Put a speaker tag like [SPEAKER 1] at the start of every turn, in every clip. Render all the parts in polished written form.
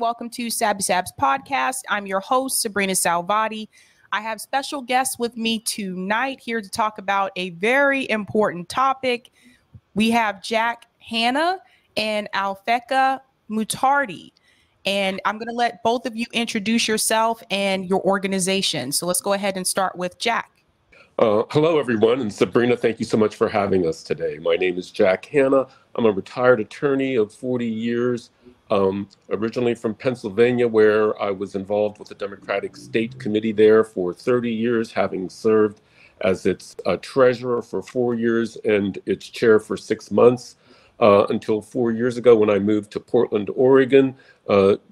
[SPEAKER 1] Welcome to Sabby Sab's podcast. I'm your host, Sabrina Salvati. I have special guests with me tonight here to talk about a very important topic. We have Jack Hanna and Alfeka Mutardi. And I'm going to let both of you introduce yourself and your organization. So let's go ahead and start with Jack.
[SPEAKER 2] Hello, everyone. And Sabrina, thank you so much for having us today. My name is Jack Hanna. I'm a retired attorney of 40 years, originally from Pennsylvania, where I was involved with the Democratic State Committee there for 30 years, having served as its treasurer for 4 years and its chair for 6 months, until 4 years ago when I moved to Portland, Oregon,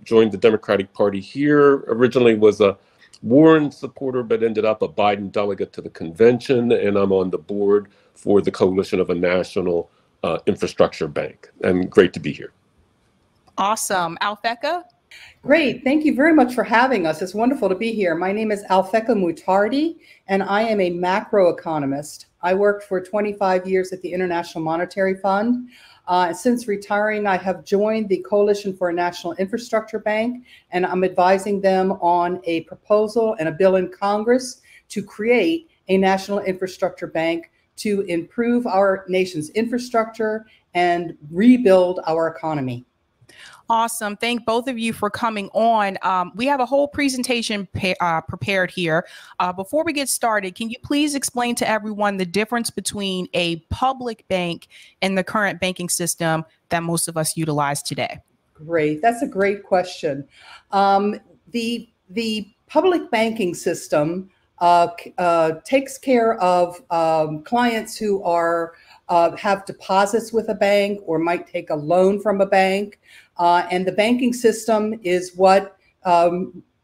[SPEAKER 2] joined the Democratic Party here. Originally was a Warren supporter, but ended up a Biden delegate to the convention, and I'm on the board for the Coalition of a National Infrastructure Bank. And great to be here.
[SPEAKER 1] Awesome. Alfeka?
[SPEAKER 3] Great. Thank you very much for having us. It's wonderful to be here. My name is Alfeka Mutardi, and I am a macroeconomist. I worked for 25 years at the International Monetary Fund. Since retiring, I have joined the Coalition for a National Infrastructure Bank, and I'm advising them on a proposal and a bill in Congress to create a national infrastructure bank to improve our nation's infrastructure and rebuild our economy.
[SPEAKER 1] Awesome. Thank both of you for coming on. We have a whole presentation prepared here. Before we get started, can you please explain to everyone the difference between a public bank and the current banking system that most of us utilize today?
[SPEAKER 3] Great. That's a great question. The public banking system takes care of clients who are have deposits with a bank or might take a loan from a bank. And the banking system is what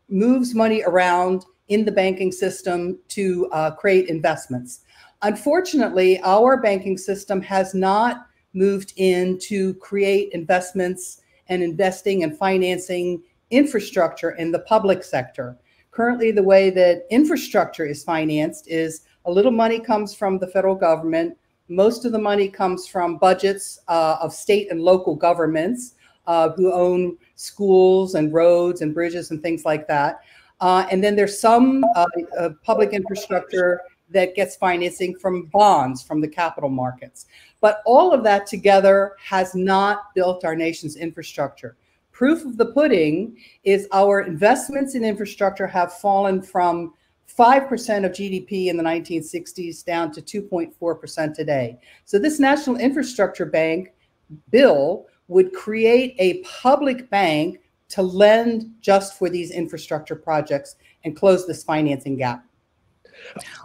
[SPEAKER 3] moves money around in the banking system to create investments. Unfortunately, our banking system has not moved in to create investments and investing and financing infrastructure in the public sector. Currently, the way that infrastructure is financed is a little money comes from the federal government. Most of the money comes from budgets of state and local governments who own schools and roads and bridges and things like that. And then there's some public infrastructure that gets financing from bonds from the capital markets. But all of that together has not built our nation's infrastructure. Proof of the pudding is our investments in infrastructure have fallen from 5% of GDP in the 1960s down to 2.4% today. So this National Infrastructure Bank bill would create a public bank to lend just for these infrastructure projects and close this financing gap.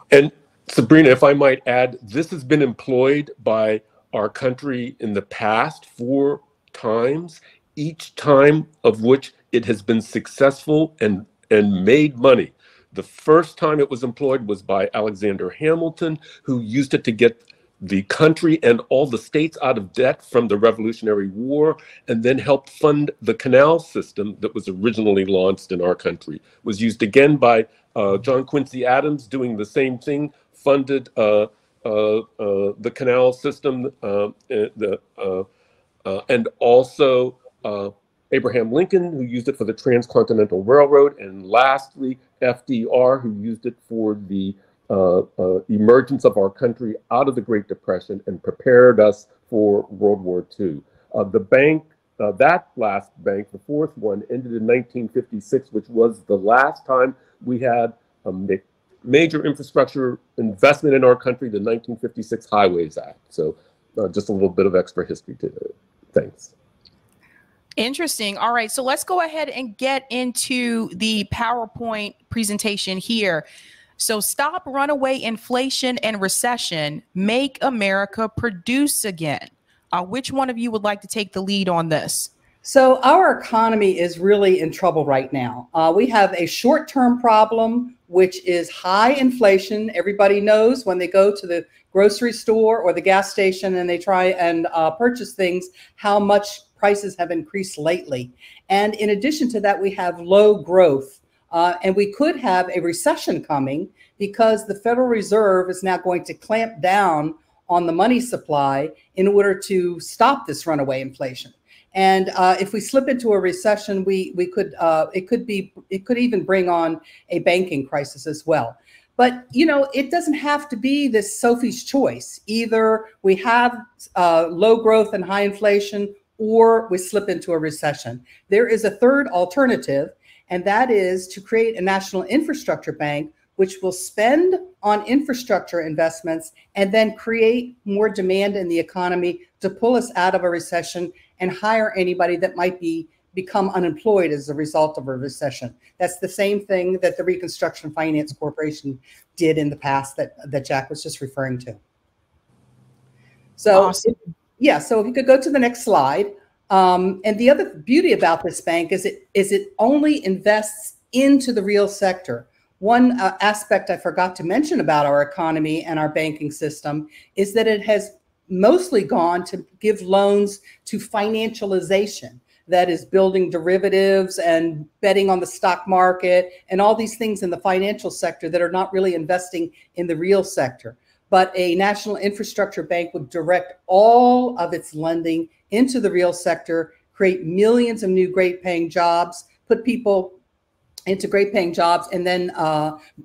[SPEAKER 2] And Sabrina, if I might add, this has been employed by our country in the past 4 times, each time of which it has been successful and made money. The first time it was employed was by Alexander Hamilton, who used it to get the country and all the states out of debt from the Revolutionary War, and then helped fund the canal system that was originally launched in our country. It was used again by John Quincy Adams, doing the same thing, funded the canal system, and also Abraham Lincoln, who used it for the Transcontinental Railroad, and lastly, FDR, who used it for the emergence of our country out of the Great Depression and prepared us for World War II. The bank, that last bank, the fourth one, ended in 1956, which was the last time we had a major infrastructure investment in our country, the 1956 Highways Act. So just a little bit of extra history to it. Thanks.
[SPEAKER 1] Interesting. All right. So let's go ahead and get into the PowerPoint presentation here. So stop runaway inflation and recession, make America produce again. Which one of you would like to take the lead on this?
[SPEAKER 3] So our economy is really in trouble right now. We have a short-term problem, which is high inflation. Everybody knows when they go to the grocery store or the gas station and they try and purchase things, how much prices have increased lately. And in addition to that, we have low growth. And we could have a recession coming because the Federal Reserve is now going to clamp down on the money supply in order to stop this runaway inflation. And if we slip into a recession, it could even bring on a banking crisis as well. But, you know, it doesn't have to be this Sophie's choice. Either we have low growth and high inflation, or we slip into a recession. There is a third alternative, and that is to create a national infrastructure bank, which will spend on infrastructure investments and then create more demand in the economy to pull us out of a recession and hire anybody that might become unemployed as a result of a recession. That's the same thing that the Reconstruction Finance Corporation did in the past that Jack was just referring to. So,
[SPEAKER 1] awesome.
[SPEAKER 3] So if you could go to the next slide. And the other beauty about this bank is it only invests into the real sector. One aspect I forgot to mention about our economy and our banking system is that it has mostly gone to give loans to financialization. That is building derivatives and betting on the stock market and all these things in the financial sector that are not really investing in the real sector. But a national infrastructure bank would direct all of its lending into the real sector, create millions of new great paying jobs, put people into great paying jobs, and then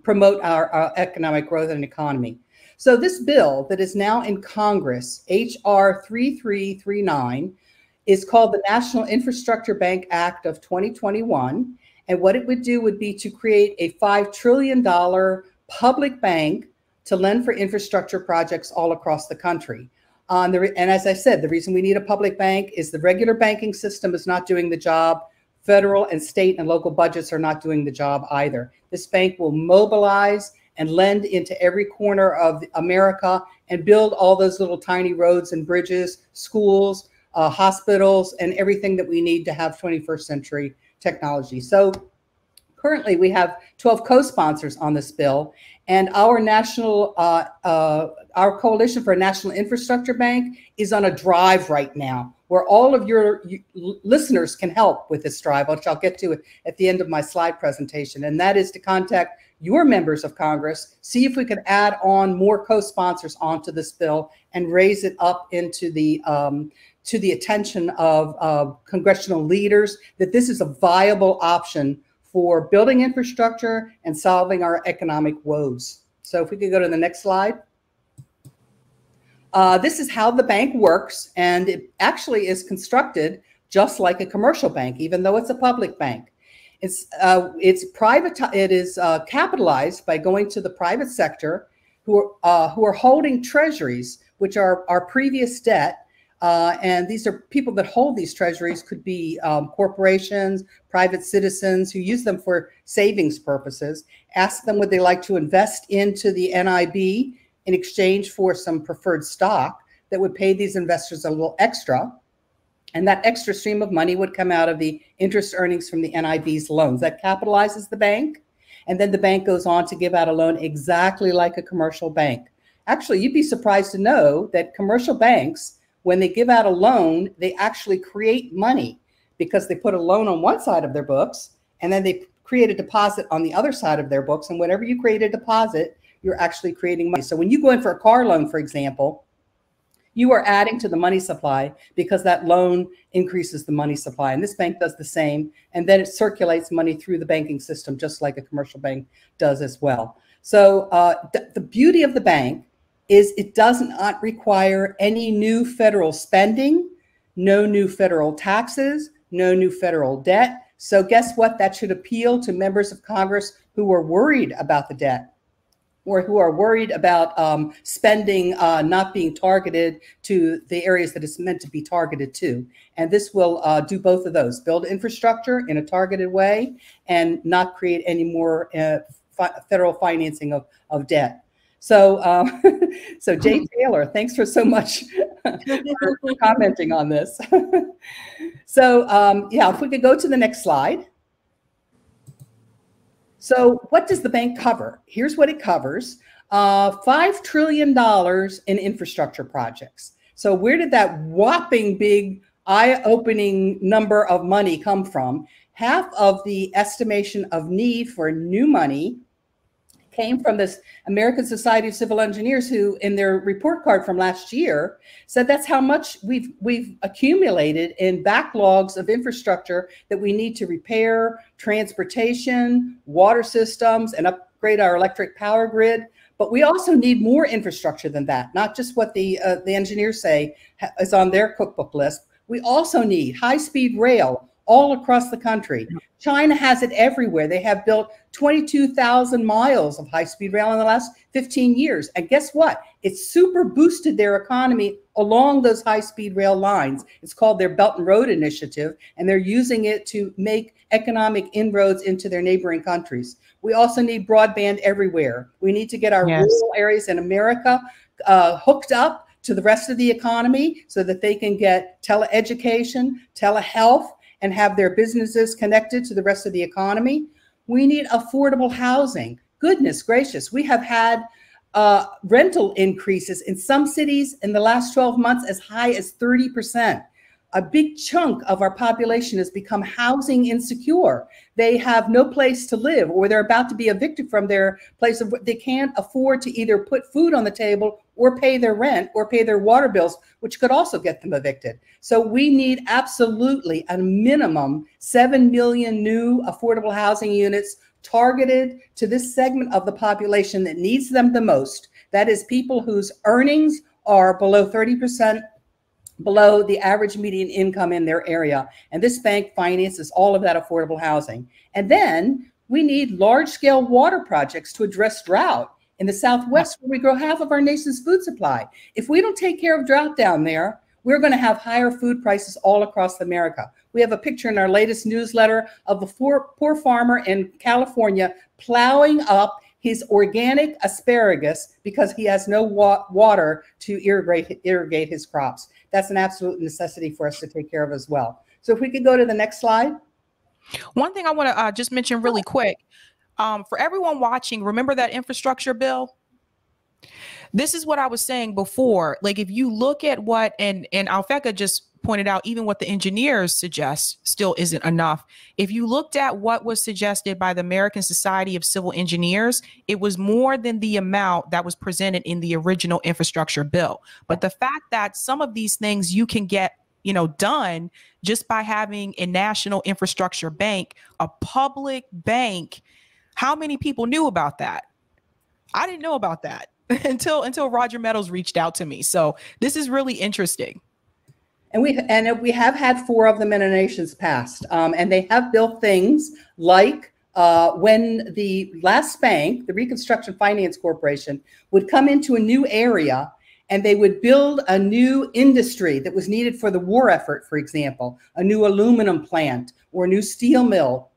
[SPEAKER 3] promote our economic growth and economy. So this bill that is now in Congress, H.R. 3339, is called the National Infrastructure Bank Act of 2021. And what it would do would be to create a $5 trillion public bank to lend for infrastructure projects all across the country. And as I said, the reason we need a public bank is the regular banking system is not doing the job. Federal and state and local budgets are not doing the job either. This bank will mobilize and lend into every corner of America and build all those little tiny roads and bridges, schools, hospitals, and everything that we need to have 21st century technology. So currently we have 12 co-sponsors on this bill, and our our Coalition for a National Infrastructure Bank is on a drive right now where all of your listeners can help with this drive, which I'll get to at the end of my slide presentation. And that is to contact your members of Congress, see if we can add on more co-sponsors onto this bill and raise it up into the to the attention of congressional leaders, that this is a viable option for building infrastructure and solving our economic woes. So if we could go to the next slide. This is how the bank works, and it actually is constructed just like a commercial bank, even though it's a public bank. It's private. It is capitalized by going to the private sector, who are holding treasuries, which are our previous debt. And these are people that hold these treasuries, could be corporations, private citizens who use them for savings purposes. Ask them would they like to invest into the NIB in exchange for some preferred stock that would pay these investors a little extra. And that extra stream of money would come out of the interest earnings from the NIB's loans. That capitalizes the bank. And then the bank goes on to give out a loan exactly like a commercial bank. Actually, you'd be surprised to know that commercial banks, when they give out a loan, they actually create money because they put a loan on one side of their books and then they create a deposit on the other side of their books. And whenever you create a deposit, you're actually creating money. So when you go in for a car loan, for example, you are adding to the money supply because that loan increases the money supply. And this bank does the same. And then it circulates money through the banking system, just like a commercial bank does as well. So the beauty of the bank is it does not require any new federal spending, no new federal taxes, no new federal debt. So guess what? That should appeal to members of Congress who are worried about the debt, or who are worried about spending not being targeted to the areas that it's meant to be targeted to. And this will do both of those, build infrastructure in a targeted way and not create any more federal financing of debt. So, so Jay Taylor, thanks for so much for commenting on this. So yeah, if we could go to the next slide. So what does the bank cover? Here's what it covers. $5 trillion in infrastructure projects. So where did that whopping big eye-opening number of money come from? Half of the estimation of need for new money came from this American Society of Civil Engineers, who in their report card from last year said that's how much we've accumulated in backlogs of infrastructure that we need to repair, transportation, water systems, and upgrade our electric power grid. But we also need more infrastructure than that, not just what the engineers say is on their cookbook list. We also need high-speed rail all across the country. China has it everywhere. They have built 22,000 miles of high-speed rail in the last 15 years. And guess what? It's super boosted their economy along those high-speed rail lines. It's called their Belt and Road Initiative, and they're using it to make economic inroads into their neighboring countries. We also need broadband everywhere. We need to get our rural areas in America hooked up to the rest of the economy so that they can get teleeducation, telehealth, and have their businesses connected to the rest of the economy. We need affordable housing. Goodness gracious, we have had rental increases in some cities in the last 12 months as high as 30%. A big chunk of our population has become housing insecure. They have no place to live, or they're about to be evicted from their place of, they can't afford to either put food on the table or pay their rent or pay their water bills, which could also get them evicted. So we need absolutely a minimum 7 million new affordable housing units targeted to this segment of the population that needs them the most. That is people whose earnings are below 30% below the average median income in their area. And this bank finances all of that affordable housing. And then we need large-scale water projects to address drought in the Southwest, where we grow half of our nation's food supply. If we don't take care of drought down there, we're going to have higher food prices all across America. We have a picture in our latest newsletter of the poor farmer in California plowing up his organic asparagus because he has no water to irrigate his crops. That's an absolute necessity for us to take care of as well. So if we could go to the next slide.
[SPEAKER 1] One thing I want to just mention really quick, for everyone watching, remember that infrastructure bill? This is what I was saying before. Like, if you look at what, and Alfeka just pointed out, even what the engineers suggest still isn't enough. If you looked at what was suggested by the American Society of Civil Engineers, it was more than the amount that was presented in the original infrastructure bill. But the fact that some of these things you can get, done just by having a national infrastructure bank, a public bank, how many people knew about that? I didn't know about that until Roger Meadows reached out to me. So this is really interesting.
[SPEAKER 3] And we have had 4 of them in our nation's past, and they have built things like when the last bank, the Reconstruction Finance Corporation, would come into a new area and they would build a new industry that was needed for the war effort, for example, a new aluminum plant or a new steel mill.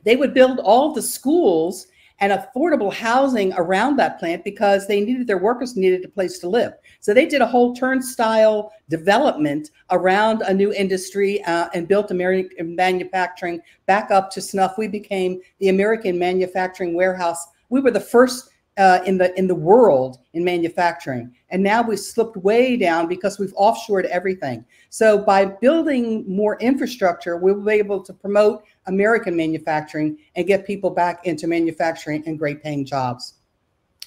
[SPEAKER 3] They would build all the schools and affordable housing around that plant because their workers needed a place to live. So they did a whole turnstile development around a new industry and built American manufacturing back up to snuff. We became the American manufacturing warehouse. We were the first in the world in manufacturing. And now we've slipped way down because we've offshored everything. So by building more infrastructure, we'll be able to promote American manufacturing and get people back into manufacturing and great paying jobs.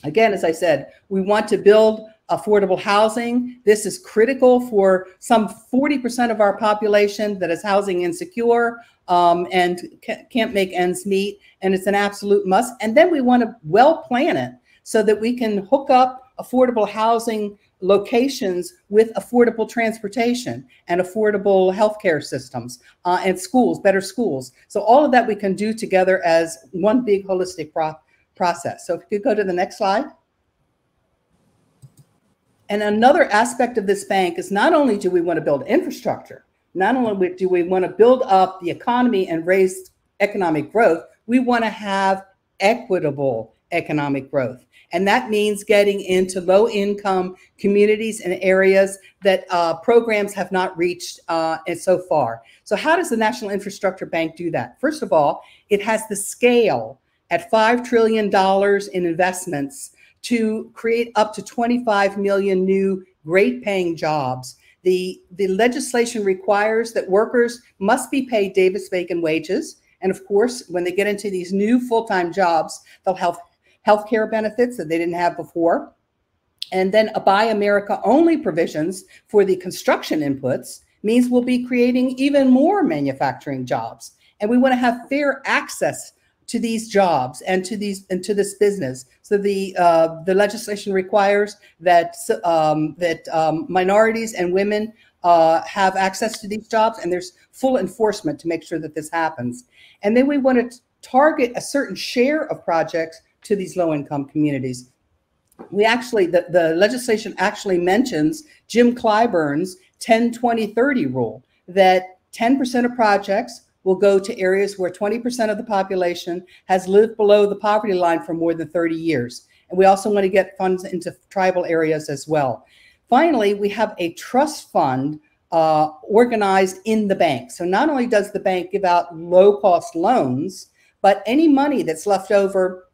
[SPEAKER 3] Again, as I said, we want to build affordable housing. This is critical for some 40% of our population that is housing insecure and can't make ends meet. And it's an absolute must. And then we want to well plan it so that we can hook up affordable housing locations with affordable transportation and affordable healthcare systems and schools, better schools. So all of that we can do together as one big holistic process. So if you could go to the next slide. And another aspect of this bank is not only do we want to build infrastructure, not only do we want to build up the economy and raise economic growth, we want to have equitable economic growth. And that means getting into low-income communities and areas that programs have not reached so far. So how does the National Infrastructure Bank do that? First of all, it has the scale at $5 trillion in investments to create up to 25 million new great-paying jobs. The legislation requires that workers must be paid Davis-Bacon wages. And of course, when they get into these new full-time jobs, they'll have healthcare benefits that they didn't have before. And then a Buy America only provisions for the construction inputs means we'll be creating even more manufacturing jobs. And we want to have fair access to these jobs and to this business. So the legislation requires that minorities and women have access to these jobs, and there's full enforcement to make sure that this happens. And then we want to target a certain share of projects to these low-income communities. We actually, the legislation actually mentions Jim Clyburn's 10-20-30 rule, that 10% of projects will go to areas where 20% of the population has lived below the poverty line for more than 30 years. And we also want to get funds into tribal areas as well. Finally, we have a trust fund organized in the bank. So not only does the bank give out low-cost loans, but any money that's left over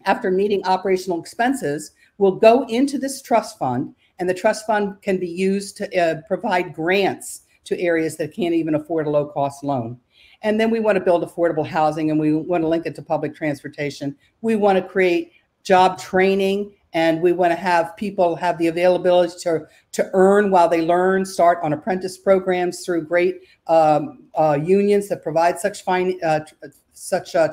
[SPEAKER 3] after meeting operational expenses will go into this trust fund, and the trust fund can be used to provide grants to areas that can't even afford a low-cost loan. And then we want to build affordable housing, and we want to link it to public transportation. We want to create job training, and we want to have people have the availability to earn while they learn, start on apprentice programs through great unions that provide such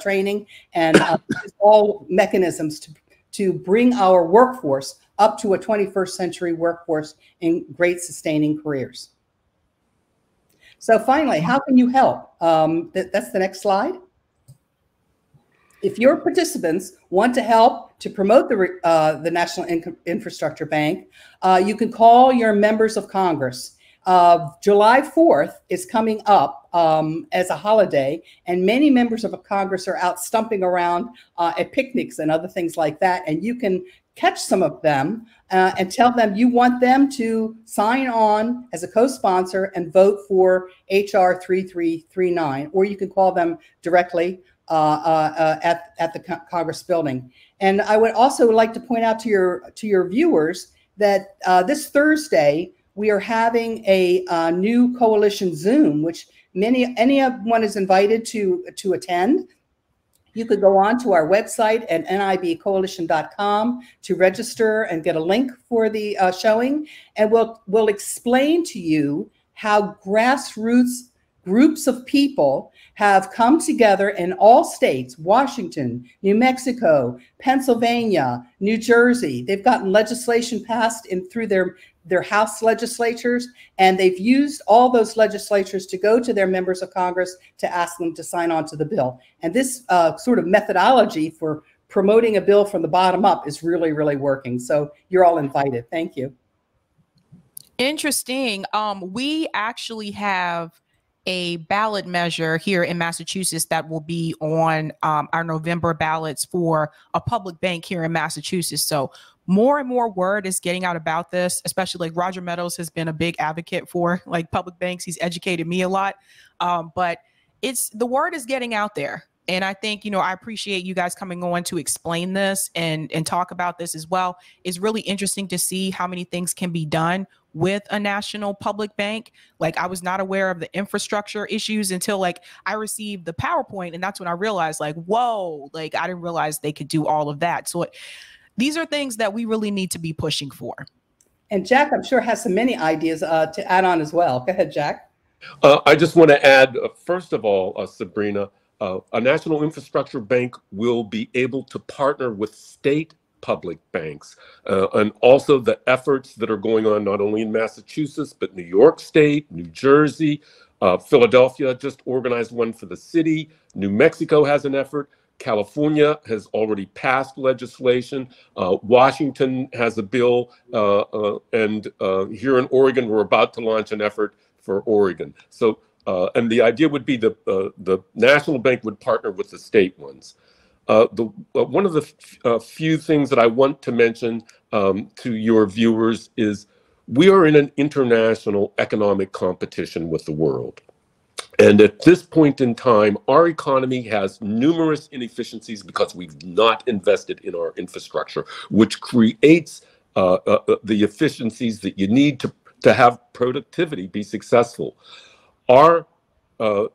[SPEAKER 3] training, and all mechanisms to bring our workforce up to a 21st century workforce in great sustaining careers. So finally, how can you help? That's the next slide. If your participants want to help to promote the National Infrastructure Bank, you can call your members of Congress. July 4th is coming up as a holiday, and many members of Congress are out stumping around at picnics and other things like that, and you can catch some of them and tell them you want them to sign on as a co-sponsor and vote for HR 3339, or you can call them directly at the Congress building. And I would also like to point out to your viewers that this Thursday we are having a new coalition Zoom, which anyone is invited to attend. You could go on to our website at nibcoalition.com to register and get a link for the showing, and we'll explain to you how grassroots groups of people have come together in all states: Washington, New Mexico, Pennsylvania, New Jersey. They've gotten legislation passed through their House legislatures, and they've used all those legislatures to go to their members of Congress to ask them to sign on to the bill. And this sort of methodology for promoting a bill from the bottom up is really, really working. So you're all invited. Thank you.
[SPEAKER 1] Interesting. We actually have a ballot measure here in Massachusetts that will be on our November ballots for a public bank here in Massachusetts. So more and more word is getting out about this, especially like Roger Meadows has been a big advocate for like public banks. He's educated me a lot, but the word is getting out there. And I think, I appreciate you guys coming on to explain this and talk about this as well. It's really interesting to see how many things can be done with a national public bank. Like, I was not aware of the infrastructure issues until like I received the PowerPoint, and that's when I realized like, whoa, like I didn't realize they could do all of that. So these are things that we really need to be pushing for.
[SPEAKER 3] And Jack, I'm sure, has some many ideas to add on as well. Go ahead, Jack.
[SPEAKER 2] I just want to add, first of all, Sabrina, a national infrastructure bank will be able to partner with state public banks, and also the efforts that are going on not only in Massachusetts, but New York State, New Jersey, Philadelphia just organized one for the city. New Mexico has an effort. California has already passed legislation. Washington has a bill, and here in Oregon, we're about to launch an effort for Oregon. So, and the idea would be the national bank would partner with the state ones. One of the few things that I want to mention to your viewers is we are in an international economic competition with the world. And at this point in time, our economy has numerous inefficiencies because we've not invested in our infrastructure, which creates the efficiencies that you need to have productivity be successful. Our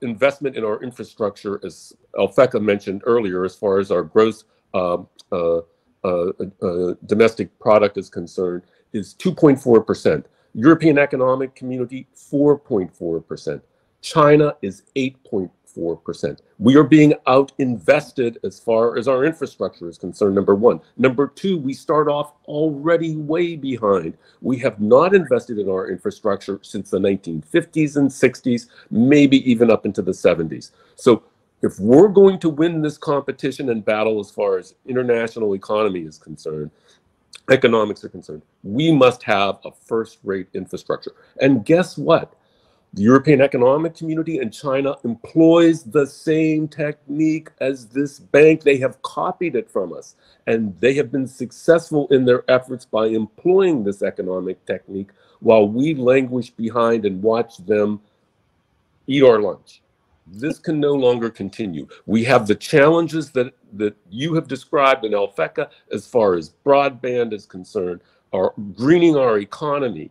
[SPEAKER 2] investment in our infrastructure, as Alphecca mentioned earlier, as far as our gross domestic product is concerned is 2.4%. European Economic Community, 4.4%. China is 8.4%. We are being out-invested as far as our infrastructure is concerned, number one. Number two, we start off already way behind. We have not invested in our infrastructure since the 1950s and 60s, maybe even up into the 70s. So if we're going to win this competition and battle as far as international economy is concerned, economics are concerned, we must have a first-rate infrastructure. And guess what? The European Economic Community and China employs the same technique as this bank. They have copied it from us, and they have been successful in their efforts by employing this economic technique while we languish behind and watch them eat our lunch. This can no longer continue. We have the challenges that you have described in Alphecca as far as broadband is concerned, greening our economy,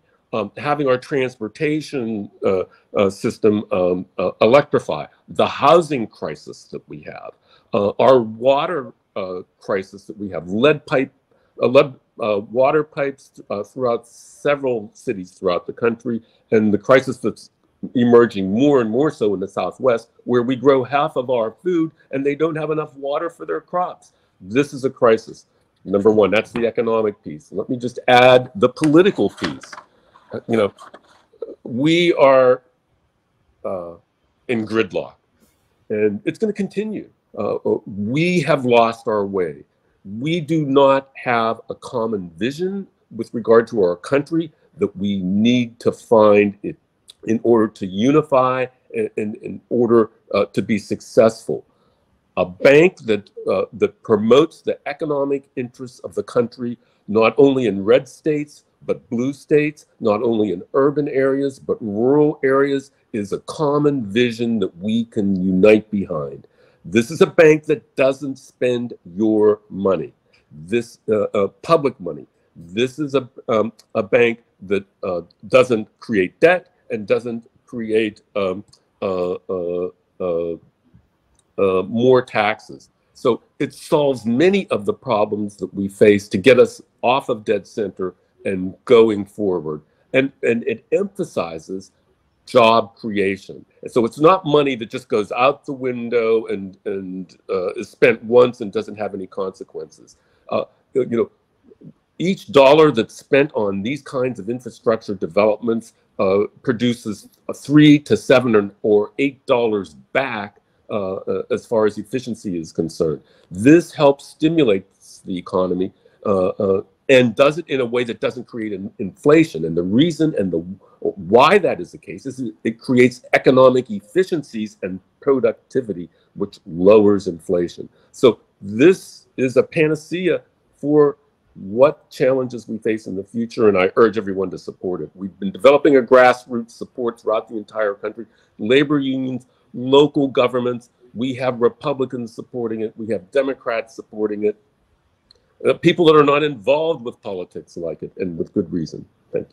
[SPEAKER 2] having our transportation system electrify, the housing crisis that we have, our water crisis that we have, lead water pipes throughout several cities throughout the country, and the crisis that's emerging more and more so in the Southwest, where we grow half of our food and they don't have enough water for their crops. This is a crisis. Number one, that's the economic piece. Let me just add the political piece. You know, we are in gridlock, and it's going to continue. We have lost our way. We do not have a common vision with regard to our country that we need to find it in order to unify and in order to be successful. A bank that promotes the economic interests of the country, not only in red states, but blue states, not only in urban areas, but rural areas, is a common vision that we can unite behind. This is a bank that doesn't spend your money, this public money. This is a bank that doesn't create debt and doesn't create more taxes. So it solves many of the problems that we face to get us off of dead center and going forward. And it emphasizes job creation. And so it's not money that just goes out the window and is spent once and doesn't have any consequences. You know, each dollar that's spent on these kinds of infrastructure developments produces $3 to $7 or $8 back as far as efficiency is concerned. This helps stimulate the economy and does it in a way that doesn't create inflation. And the reason and why that is the case is it creates economic efficiencies and productivity, which lowers inflation. So this is a panacea for what challenges we face in the future, and I urge everyone to support it. We've been developing a grassroots support throughout the entire country, labor unions, local governments. We have Republicans supporting it. We have Democrats supporting it. People that are not involved with politics like it, and with good reason. Thank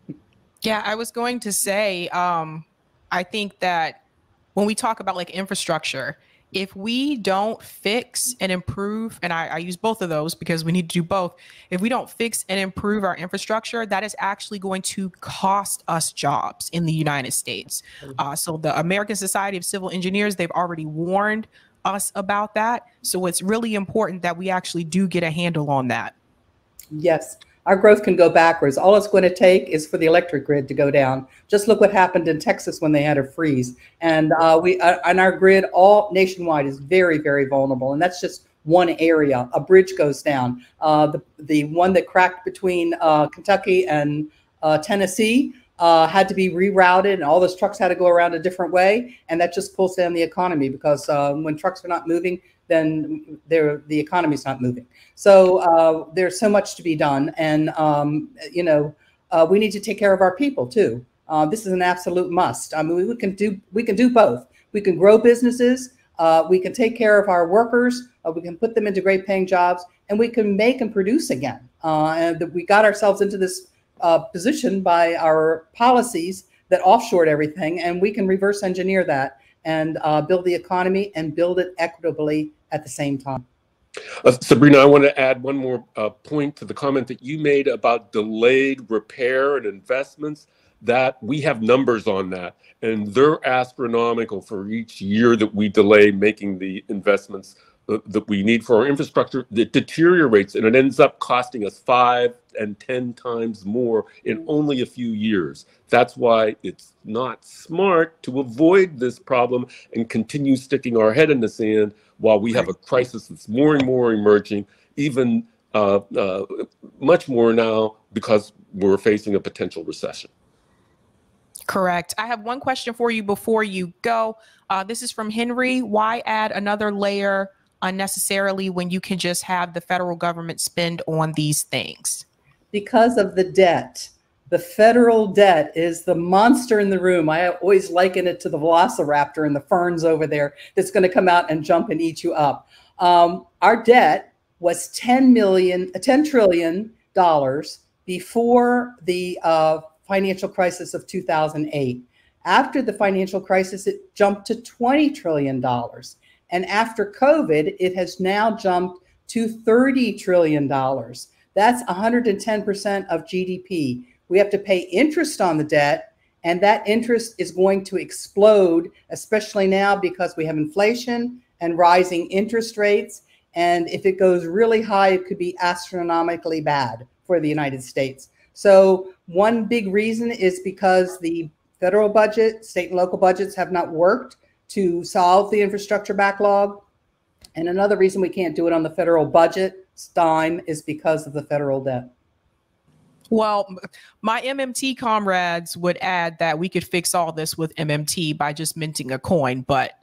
[SPEAKER 2] you.
[SPEAKER 1] Yeah, I was going to say, I think that when we talk about like infrastructure, if we don't fix and improve, and I use both of those because we need to do both. If we don't fix and improve our infrastructure, that is actually going to cost us jobs in the United States. So the American Society of Civil Engineers, they've already warned us about that. So it's really important that we actually do get a handle on that. Yes.
[SPEAKER 3] Our growth can go backwards. All it's going to take is for the electric grid to go down. Just look what happened in Texas when they had a freeze. And our grid all nationwide is very, very vulnerable. And that's just one area. A bridge goes down. The one that cracked between Kentucky and Tennessee had to be rerouted, and all those trucks had to go around a different way. And that just pulls down the economy because when trucks are not moving, then the economy's not moving. So there's so much to be done. And, you know, we need to take care of our people too. This is an absolute must. I mean, we can do both. We can grow businesses. We can take care of our workers. We can put them into great paying jobs, and we can make and produce again. And we got ourselves into this position by our policies that offshored everything, and we can reverse engineer that and build the economy and build it equitably at the same time.
[SPEAKER 2] Sabrina, I want to add one more point to the comment that you made about delayed repair and investments. That we have numbers on that, and they're astronomical for each year that we delay making the investments that we need for our infrastructure. That deteriorates, and it ends up costing us 5 and 10 times more in only a few years. That's why it's not smart to avoid this problem and continue sticking our head in the sand while we have a crisis that's more and more emerging, even much more now because we're facing a potential recession.
[SPEAKER 1] Correct. I have one question for you before you go. This is from Henry. Why add another layer unnecessarily when you can just have the federal government spend on these things?
[SPEAKER 3] Because of the debt. The federal debt is the monster in the room. I always liken it to the velociraptor and the ferns over there that's going to come out and jump and eat you up. Our debt was $10 trillion before the financial crisis of 2008. After the financial crisis, it jumped to $20 trillion. And after COVID, it has now jumped to $30 trillion. That's 110% of GDP. We have to pay interest on the debt, and that interest is going to explode, especially now because we have inflation and rising interest rates. And if it goes really high, it could be astronomically bad for the United States. So one big reason is because the federal budget, state and local budgets have not worked to solve the infrastructure backlog. And another reason we can't do it on the federal budget dime is because of the federal debt.
[SPEAKER 1] Well, my MMT comrades would add that we could fix all this with MMT by just minting a coin, but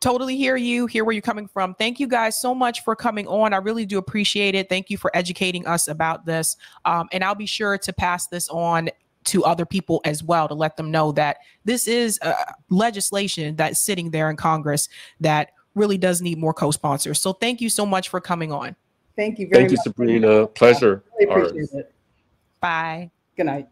[SPEAKER 1] totally hear where you're coming from. Thank you guys so much for coming on. I really do appreciate it. Thank you for educating us about this. And I'll be sure to pass this on to other people as well to let them know that this is legislation that's sitting there in Congress that really does need more co-sponsors. So thank you so much for coming on.
[SPEAKER 3] Thank you very much.
[SPEAKER 2] Thank you, Sabrina. Pleasure.
[SPEAKER 3] I really appreciate it.
[SPEAKER 1] Bye.
[SPEAKER 3] Good night.